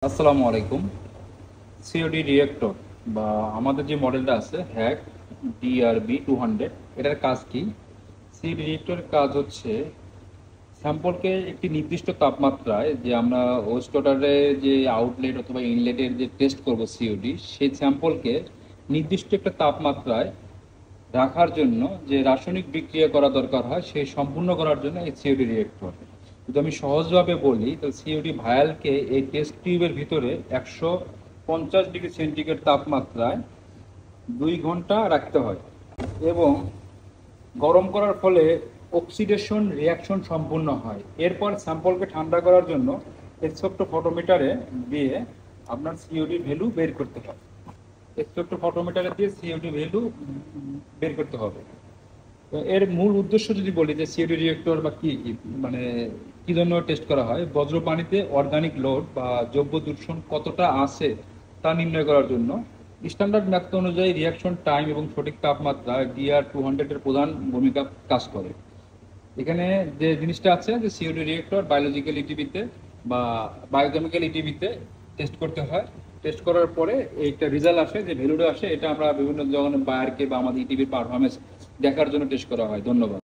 আসসালামু আলাইকুম। COD reactor বা আমাদের যে মডেলটা আছে হ্যাক DRB 200, এটার কাজ কি? সিওডি রিয়েক্টরের কাজ হচ্ছে স্যাম্পলকে একটি নির্দিষ্ট তাপমাত্রায়, যে আমরা ওয়েস্ট ওয়াটারে যে আউটলেট অথবা ইনলেটের যে টেস্ট করব সিওডি, সেই স্যাম্পলকে নির্দিষ্ট একটা তাপমাত্রায় রাখার জন্য যে রাসায়নিক বিক্রিয়া করা দরকার হয় সেই সম্পূর্ণ করার জন্য এই সিওডি রিয়েক্টর। যদি আমি সহজভাবে বলি, তাহলে সিওডি ভায়ালকে এই টেস্ট টিউবের ভিতরে 150 ডিগ্রি সেন্টিগ্রেড তাপমাত্রায় 2 ঘন্টা রাখতে হয় এবং গরম করার ফলে অক্সিডেশন রিয়াকশন সম্পূর্ণ হয়। এরপর স্যাম্পলকে ঠান্ডা করার জন্য এই ছোট্ট ফটোমিটারে দিয়ে আপনার সিওডি ভ্যালু বের করতে হয়। ছোট্ট ফটোমিটারে দিয়ে সিওডি ভ্যালু বের করতে হবে। তো এর মূল উদ্দেশ্য যদি বলি যে সিওডি রিয়েক্টর বা কি মানে কি জন্য টেস্ট করা হয়, বজ্র পানিতে অর্গানিক লোড বা জৈব দূষণ কতটা আছে তা নির্ণয় করার জন্য। স্ট্যান্ডার্ড ম্যাথড অনুযায়ী রিয়াকশন টাইম এবং সঠিক তাপমাত্রা DR 200 এর প্রধান ভূমিকা কাজ করে। এখানে যে জিনিসটা আছে যে সিওডি রিয়েক্টর বায়োলজিক্যাল ইটিভিতে বা বায়োকেমিক্যাল ইটিভিতে টেস্ট করতে হয়। টেস্ট করার পরে একটা রেজাল্ট আসে, যে ভ্যালুটা আসে, এটা আমরা বিভিন্ন ধরনের বায়ারকে বা আমাদের ইটিভির পারফরমেন্স দেখার জন্য টেস্ট করা হয়। ধন্যবাদ।